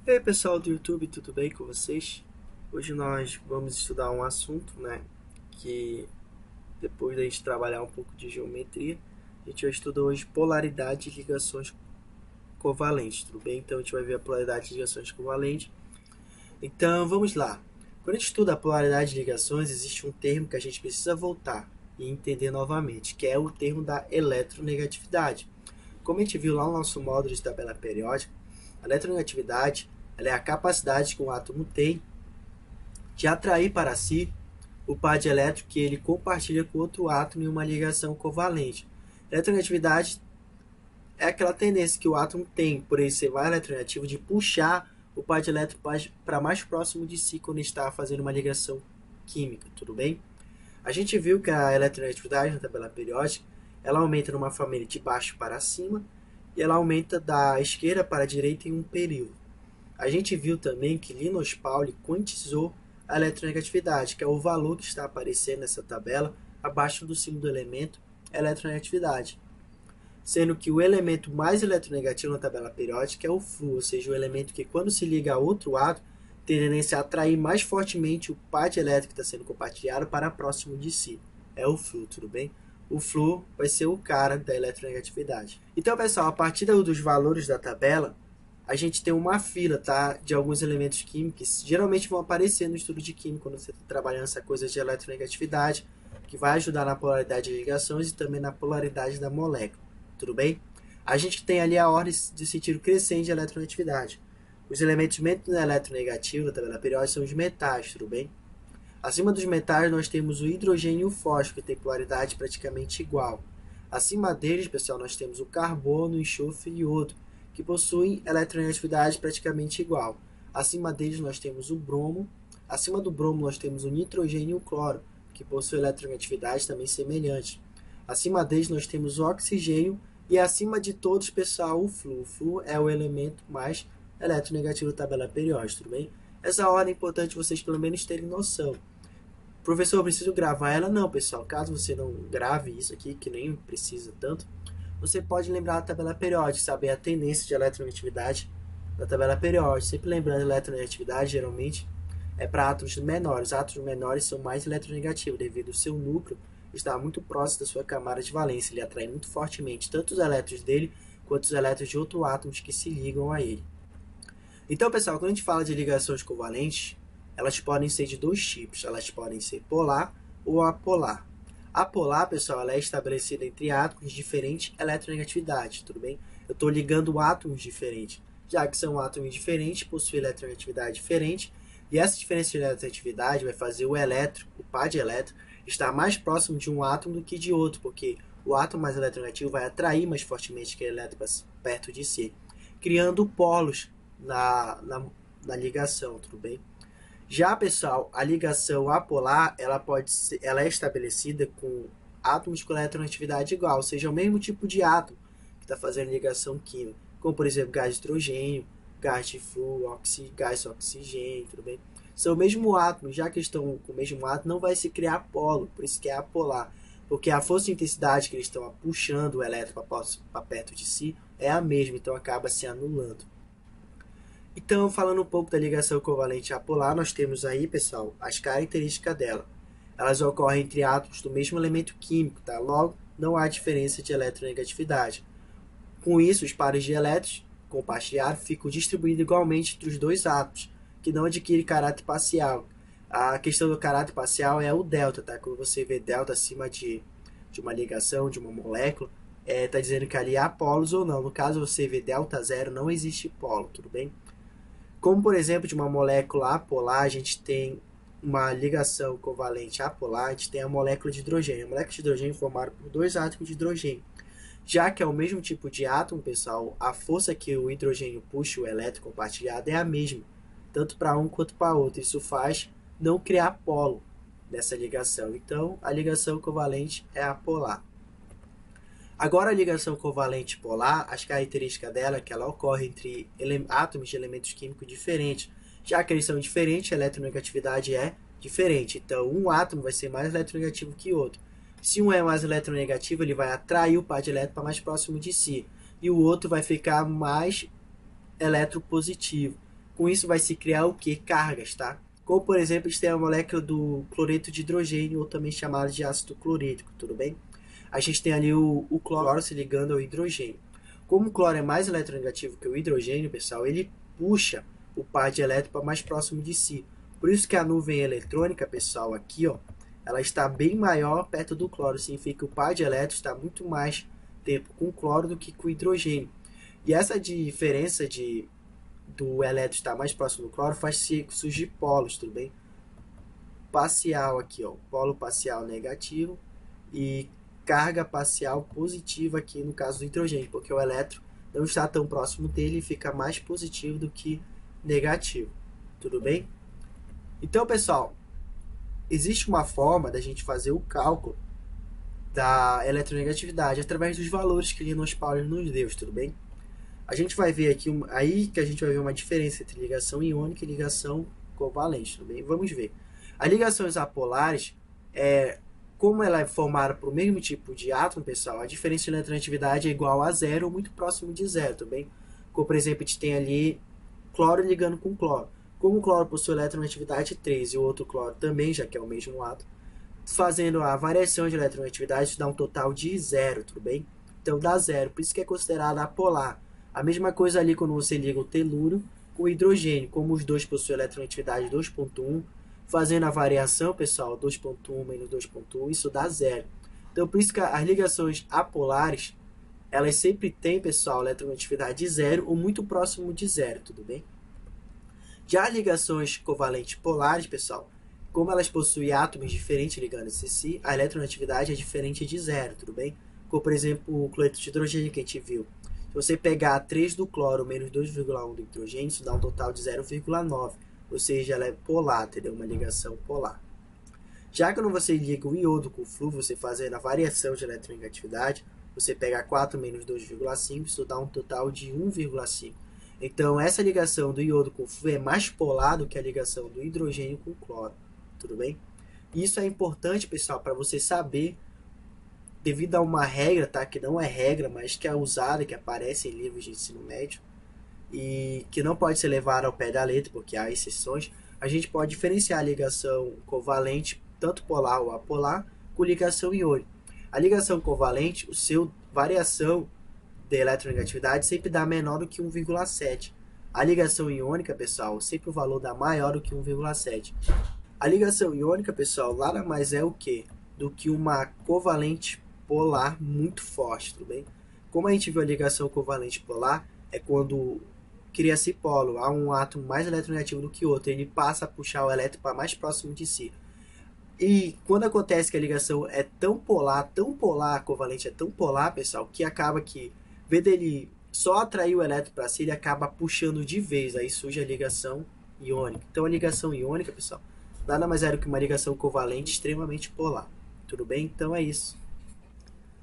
E aí pessoal do YouTube, tudo bem com vocês? Hoje nós vamos estudar um assunto, que depois da gente trabalhar um pouco de geometria, a gente vai estudar hoje polaridade de ligações covalentes, tudo bem? Então a gente vai ver a polaridade de ligações covalentes. Então vamos lá. Quando a gente estuda a polaridade de ligações, existe um termo que a gente precisa voltar e entender novamente, que é o termo da eletronegatividade. Como a gente viu lá no nosso módulo de tabela periódica, a eletronegatividade ela é a capacidade que um átomo tem de atrair para si o par de elétrons que ele compartilha com outro átomo em uma ligação covalente. Eletronegatividade é aquela tendência que o átomo tem, por ele ser mais eletronegativo, de puxar o par de elétrons para mais próximo de si quando está fazendo uma ligação química, tudo bem? A gente viu que a eletronegatividade na tabela periódica ela aumenta numa família de baixo para cima e ela aumenta da esquerda para a direita em um período. A gente viu também que Linus Pauling quantizou a eletronegatividade, que é o valor que está aparecendo nessa tabela abaixo do símbolo do elemento eletronegatividade, sendo que o elemento mais eletronegativo na tabela periódica é o flúor, ou seja, o elemento que quando se liga a outro átomo tem tendência a atrair mais fortemente o par de elétron que está sendo compartilhado para próximo de si. É o flúor, tudo bem? O flúor vai ser o cara da eletronegatividade. Então, pessoal, a partir dos valores da tabela, a gente tem uma fila, tá, de alguns elementos químicos que geralmente vão aparecer no estudo de química quando você está trabalhando essa coisa de eletronegatividade, que vai ajudar na polaridade de ligações e também na polaridade da molécula, tudo bem? A gente tem ali a ordem de sentido crescente de eletronegatividade. Os elementos menos eletronegativos da tabela periódica são os metais, tudo bem? Acima dos metais nós temos o hidrogênio e o fósforo, que tem polaridade praticamente igual. Acima deles, pessoal, nós temos o carbono, o enxofre e iodo, que possuem eletronegatividade praticamente igual. Acima deles nós temos o bromo. Acima do bromo nós temos o nitrogênio e o cloro, que possuem eletronegatividade também semelhante. Acima deles nós temos o oxigênio e acima de todos, pessoal, o flúor. O flúor é o elemento mais eletronegativo da tabela periódica, tudo bem? Essa ordem é importante vocês pelo menos terem noção. Professor, eu preciso gravar ela? Não, pessoal. Caso você não grave isso aqui, que nem precisa tanto, você pode lembrar da tabela periódica, saber a tendência de eletronegatividade da tabela periódica. Sempre lembrando, a eletronegatividade geralmente é para átomos menores. Átomos menores são mais eletronegativos devido ao seu núcleo estar muito próximo da sua camada de valência. Ele atrai muito fortemente tanto os elétrons dele quanto os elétrons de outros átomos que se ligam a ele. Então, pessoal, quando a gente fala de ligações covalentes, elas podem ser de dois tipos. Elas podem ser polar ou apolar. A polar, pessoal, ela é estabelecida entre átomos de diferente eletronegatividade, tudo bem? Eu estou ligando átomos diferentes. Já que são átomos diferentes, possuem eletronegatividade diferente, e essa diferença de eletronegatividade vai fazer o elétron, o par de elétrons, estar mais próximo de um átomo do que de outro, porque o átomo mais eletronegativo vai atrair mais fortemente aquele elétron para perto de si, criando polos na ligação, tudo bem? Já, pessoal, a ligação apolar, ela é estabelecida com átomos com eletronegatividade igual, ou seja, é o mesmo tipo de átomo que está fazendo ligação química, como, por exemplo, gás de hidrogênio, gás de flúor, gás oxigênio, tudo bem? São o mesmo átomo, já que estão com o mesmo átomo, não vai se criar polo, por isso que é apolar, porque a força de intensidade que eles estão puxando o elétron para perto de si é a mesma, então acaba se anulando. Então, falando um pouco da ligação covalente apolar, nós temos aí, pessoal, as características dela. Elas ocorrem entre átomos do mesmo elemento químico, tá? Logo, não há diferença de eletronegatividade. Com isso, os pares de elétrons compartilhados ficam distribuídos igualmente entre os dois átomos, que não adquire caráter parcial. A questão do caráter parcial é o delta, tá? Quando você vê delta acima de uma ligação, de uma molécula, tá dizendo que ali há polos ou não. No caso, você vê delta zero, não existe polo, tudo bem? Como, por exemplo, de uma molécula apolar, a gente tem uma ligação covalente apolar, a gente tem a molécula de hidrogênio. A molécula de hidrogênio é formada por dois átomos de hidrogênio. Já que é o mesmo tipo de átomo, pessoal, a força que o hidrogênio puxa o elétron compartilhado é a mesma, tanto para um quanto para outro. Isso faz não criar polo nessa ligação. Então, a ligação covalente é apolar. Agora, a ligação covalente polar, as características dela é que ela ocorre entre átomos de elementos químicos diferentes. Já que eles são diferentes, a eletronegatividade é diferente. Então, um átomo vai ser mais eletronegativo que outro. Se um é mais eletronegativo, ele vai atrair o par de elétrons para mais próximo de si. E o outro vai ficar mais eletropositivo. Com isso vai se criar o que? Cargas, tá? Como, por exemplo, a gente tem a molécula do cloreto de hidrogênio, ou também chamado de ácido clorídrico, tudo bem? A gente tem ali o cloro se ligando ao hidrogênio. Como o cloro é mais eletronegativo que o hidrogênio, pessoal, ele puxa o par de elétron para mais próximo de si. Por isso que a nuvem eletrônica, pessoal, aqui, ó, ela está bem maior perto do cloro. Significa que o par de elétrons está muito mais tempo com o cloro do que com o hidrogênio. E essa diferença do elétron estar mais próximo do cloro faz surgir polos, tudo bem? Parcial aqui, ó, polo parcial negativo e carga parcial positiva aqui no caso do hidrogênio, porque o elétron não está tão próximo dele e fica mais positivo do que negativo, tudo bem? Então, pessoal, existe uma forma da gente fazer o cálculo da eletronegatividade através dos valores que Linus Pauling nos deu, tudo bem? A gente vai ver aqui, aí que a gente vai ver uma diferença entre ligação iônica e ligação covalente, tudo bem? Vamos ver. As ligações apolares, como ela é formada por mesmo tipo de átomo, pessoal, a diferença de eletronegatividade é igual a zero ou muito próximo de zero, tudo bem? Como, por exemplo, a gente tem ali cloro ligando com cloro. Como o cloro possui eletronegatividade 3 e o outro cloro também, já que é o mesmo átomo, fazendo a variação de eletronegatividade, isso dá um total de zero, tudo bem? Então dá zero, por isso que é considerada apolar. A mesma coisa ali quando você liga o telúrio com o hidrogênio, como os dois possuem eletronegatividade 2.1, fazendo a variação, pessoal, 2.1 menos 2.1, isso dá zero. Então por isso que as ligações apolares, elas sempre têm, pessoal, eletronegatividade zero ou muito próximo de zero, tudo bem? Já as ligações covalentes polares, pessoal, como elas possuem átomos diferentes ligando entre si, a eletronegatividade é diferente de zero, tudo bem? Como, por exemplo, o cloreto de hidrogênio que a gente viu. Se você pegar 3 do cloro menos 2,1 do hidrogênio, isso dá um total de 0,9. Ou seja, ela é polar, entendeu? Uma ligação polar. Já quando você liga o iodo com o flúor, você fazendo a variação de eletronegatividade, você pega 4 menos 2,5, isso dá um total de 1,5. Então, essa ligação do iodo com o flúor é mais polar do que a ligação do hidrogênio com o cloro. Tudo bem? Isso é importante, pessoal, para você saber, devido a uma regra, tá? Que não é regra, mas que é usada, que aparece em livros de ensino médio e que não pode ser levada ao pé da letra, porque há exceções. A gente pode diferenciar a ligação covalente, tanto polar ou apolar, com ligação iônica. A ligação covalente, o seu variação de eletronegatividade sempre dá menor do que 1,7. A ligação iônica, pessoal, sempre o valor dá maior do que 1,7. A ligação iônica, pessoal, nada mais é o que? Do que uma covalente polar muito forte, tudo bem? Como a gente viu a ligação covalente polar, é quando cria-se polo, há um átomo mais eletronegativo do que o outro, ele passa a puxar o elétron para mais próximo de si. E quando acontece que a ligação é tão polar, a covalente é tão polar, pessoal, que acaba que, em vez dele só atrair o elétron para si, ele acaba puxando de vez, aí surge a ligação iônica. Então a ligação iônica, pessoal, nada mais é do que uma ligação covalente extremamente polar. Tudo bem? Então é isso.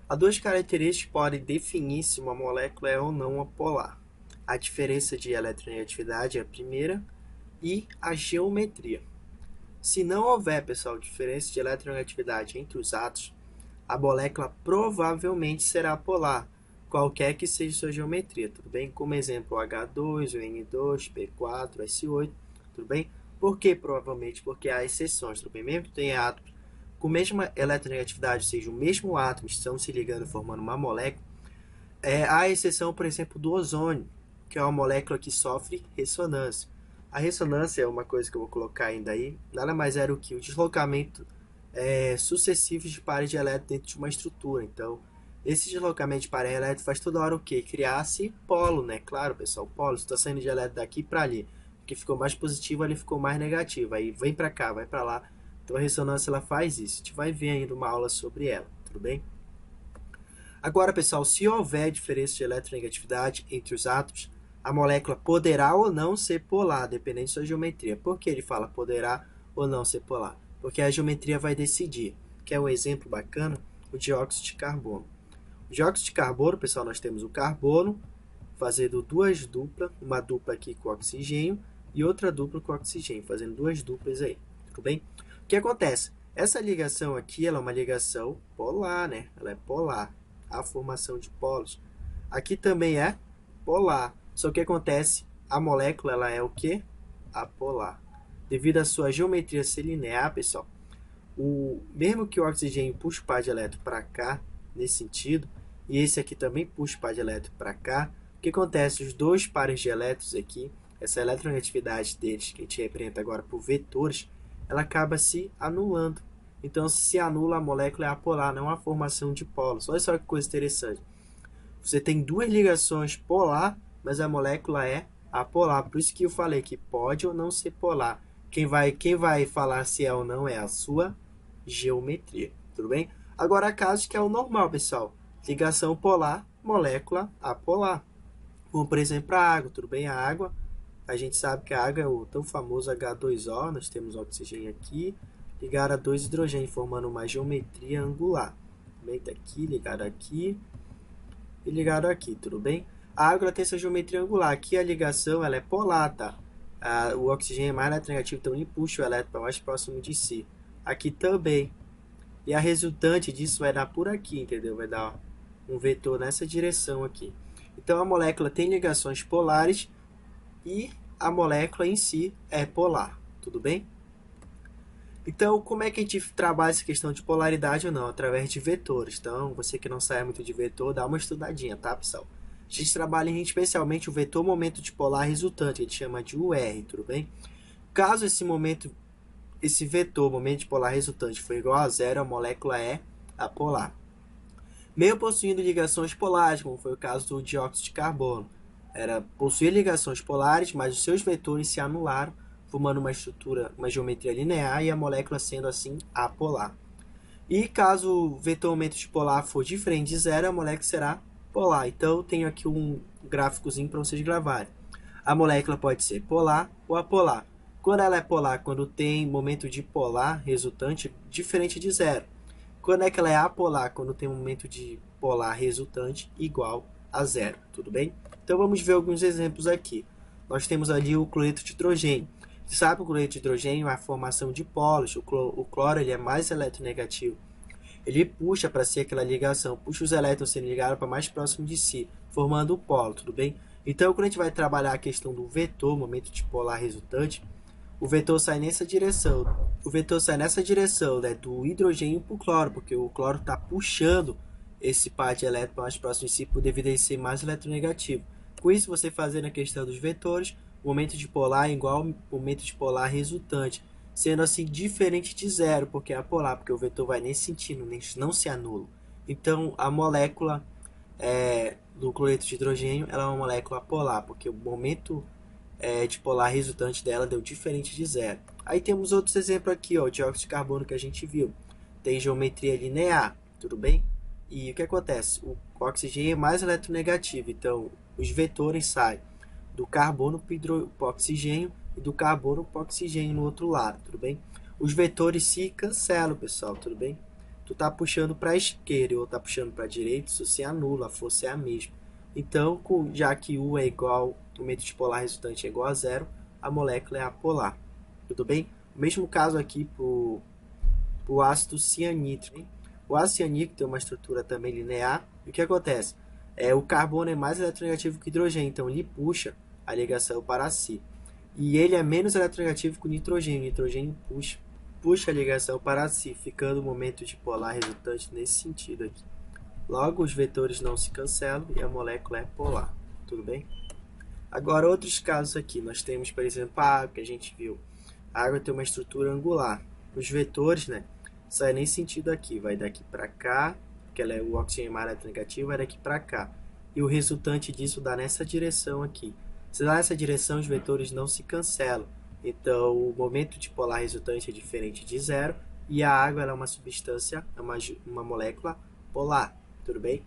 Há duas características que podem definir se uma molécula é ou não apolar. A diferença de eletronegatividade é a primeira e a geometria. Se não houver, pessoal, diferença de eletronegatividade entre os átomos, a molécula provavelmente será polar, qualquer que seja sua geometria, tudo bem? Como exemplo, o H2, o N2, P4, S8, tudo bem? Por que provavelmente? Porque há exceções, tudo bem? Mesmo que tenha átomos com a mesma eletronegatividade, ou seja, o mesmo átomo estão se ligando formando uma molécula, há exceção, por exemplo, do ozônio, que é uma molécula que sofre ressonância. A ressonância é uma coisa que eu vou colocar ainda aí, nada mais era o que o deslocamento sucessivo de pares de elétrons dentro de uma estrutura. Então, esse deslocamento de par de elétrons faz toda hora o quê? Criar-se polo, né? Claro, pessoal, polo, está saindo de elétron daqui para ali. O que ficou mais positivo, ali ficou mais negativo. Aí vem para cá, vai para lá. Então, a ressonância ela faz isso. A gente vai ver ainda uma aula sobre ela, tudo bem? Agora, pessoal, se houver diferença de eletronegatividade entre os átomos, a molécula poderá ou não ser polar, dependendo de sua geometria. Por que ele fala poderá ou não ser polar? Porque a geometria vai decidir. Quer um exemplo bacana? O dióxido de carbono. O dióxido de carbono, pessoal, nós temos o carbono fazendo duas duplas, uma dupla aqui com oxigênio e outra dupla com oxigênio, fazendo duas duplas aí, tudo bem? O que acontece? Essa ligação aqui, ela é uma ligação polar, né? Ela é polar, a formação de polos. Aqui também é polar. Só que acontece, a molécula ela é o quê? apolar. Devido à sua geometria ser linear, pessoal, mesmo que o oxigênio puxe o par de elétron para cá, nesse sentido, e esse aqui também puxa o par de elétron para cá, o que acontece? Os dois pares de elétrons aqui, essa eletronegatividade deles, que a gente representa agora por vetores, ela acaba se anulando. Então, se anula, a molécula é apolar, não há formação de polos. Olha só que coisa interessante. Você tem duas ligações polar, mas a molécula é apolar. Por isso que eu falei que pode ou não ser polar. Quem vai falar se é ou não é a sua geometria, tudo bem? Agora, casos que é o normal, pessoal. Ligação polar, molécula apolar. Como, por exemplo, a água, tudo bem? A água, a gente sabe que a água é o tão famoso H2O, nós temos oxigênio aqui, ligado a dois hidrogênios, formando uma geometria angular. Também está aqui, ligado aqui e ligado aqui, tudo bem? A água tem essa geometria angular. Aqui a ligação ela é polar, tá? O oxigênio é mais eletronegativo, então ele puxa o elétron para mais próximo de si. Aqui também. E a resultante disso vai dar por aqui, entendeu? Vai dar um vetor nessa direção aqui. Então a molécula tem ligações polares e a molécula em si é polar, tudo bem? Então, como é que a gente trabalha essa questão de polaridade ou não? Através de vetores. Então, você que não sabe muito de vetor, dá uma estudadinha, tá, pessoal? A gente trabalha especialmente o vetor momento dipolar resultante, a gente chama de UR, tudo bem? Caso esse vetor momento dipolar resultante for igual a zero, a molécula é apolar. Mesmo possuindo ligações polares, como foi o caso do dióxido de carbono. Possuía ligações polares, mas os seus vetores se anularam, formando uma estrutura, uma geometria linear e a molécula sendo assim apolar. E caso o vetor momento dipolar for diferente de zero, a molécula será polar. Então eu tenho aqui um gráficozinho para vocês gravarem. A molécula pode ser polar ou apolar. Quando ela é polar, quando tem momento dipolar resultante diferente de zero. Quando é que ela é apolar? Quando tem um momento dipolar resultante igual a zero, tudo bem? Então vamos ver alguns exemplos aqui. Nós temos ali o cloreto de hidrogênio. Você sabe que o cloreto de hidrogênio é a formação de polos. O cloro ele é mais eletronegativo. Ele puxa para si aquela ligação, puxa os elétrons sendo ligados para mais próximo de si, formando o polo, tudo bem? Então, quando a gente vai trabalhar a questão do vetor, momento dipolar resultante, o vetor sai nessa direção. O vetor sai nessa direção, né, do hidrogênio para o cloro, porque o cloro está puxando esse par de elétrons mais próximo de si, devido a ele ser mais eletronegativo. Com isso, você fazendo a questão dos vetores, o momento dipolar é igual ao momento dipolar resultante, sendo assim diferente de zero, porque é apolar, porque o vetor vai nesse sentido, não se anula. Então, a molécula do cloreto de hidrogênio ela é uma molécula polar, porque o momento dipolar resultante dela deu diferente de zero. Aí temos outros exemplos aqui, ó, o dióxido de carbono que a gente viu. Tem geometria linear, tudo bem? E o que acontece? O oxigênio é mais eletronegativo, então os vetores saem do carbono para o oxigênio e do carbono para o oxigênio no outro lado, tudo bem? Os vetores se cancelam, pessoal, tudo bem? Tu tá puxando para a esquerda ou tá puxando para a direita, isso se anula, a força é a mesma. Então, já que U é igual, o momento dipolar resultante é igual a zero, a molécula é apolar, tudo bem? O mesmo caso aqui para o ácido cianídrico, hein? O ácido cianídrico tem uma estrutura também linear, e o que acontece? O carbono é mais eletronegativo que o hidrogênio, então ele puxa a ligação para si. E ele é menos eletronegativo que o nitrogênio. O nitrogênio puxa a ligação para si, ficando o momento dipolar resultante nesse sentido aqui. Logo, os vetores não se cancelam e a molécula é polar. Tudo bem? Agora, outros casos aqui. Nós temos, por exemplo, a água, que a gente viu. A água tem uma estrutura angular. Os vetores, né, saem nesse sentido aqui. Vai daqui para cá, que ela é o oxigênio mais eletronegativo, vai daqui para cá. E o resultante disso dá nessa direção aqui. Se dá nessa direção, os vetores não se cancelam. Então, o momento dipolar resultante é diferente de zero. E a água ela é uma substância, é uma molécula polar. Tudo bem?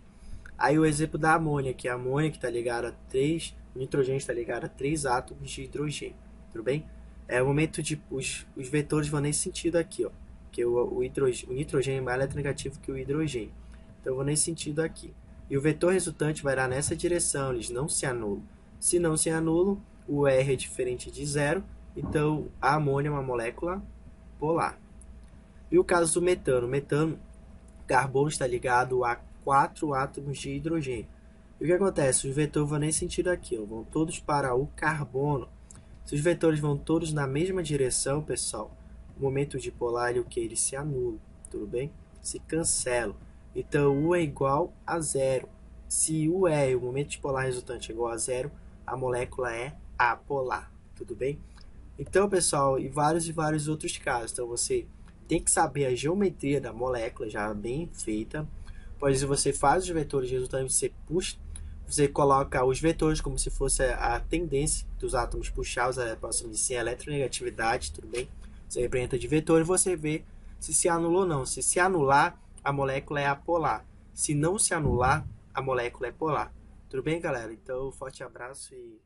Aí o exemplo da amônia, que a amônia que está ligada a 3, o nitrogênio está ligado a 3 átomos de hidrogênio. Tudo bem? O momento os vetores vão nesse sentido aqui, ó. Que o nitrogênio é mais eletronegativo que o hidrogênio. Então, eu vou nesse sentido aqui. E o vetor resultante vai dar nessa direção, eles não se anulam. Se não se anulam, o R é diferente de zero, então a amônia é uma molécula polar. E o caso do metano? O metano, o carbono está ligado a 4 átomos de hidrogênio. E o que acontece? Os vetores vão nesse sentido aqui, ó, vão todos para o carbono. Se os vetores vão todos na mesma direção, pessoal, o momento dipolar é o que? Eles se anulam, tudo bem? Se cancelam. Então, U é igual a zero. Se U é o momento dipolar resultante é igual a zero, a molécula é apolar, tudo bem? Então, pessoal, e vários outros casos. Então, você tem que saber a geometria da molécula já bem feita. Pois você faz os vetores resultantes, você puxa, você coloca os vetores como se fosse a tendência dos átomos puxar os próximos de si, a eletronegatividade, tudo bem? Você representa de vetor e você vê se anula ou não. Se anular, a molécula é apolar. Se não se anular, a molécula é polar. Tudo bem, galera? Então, forte abraço e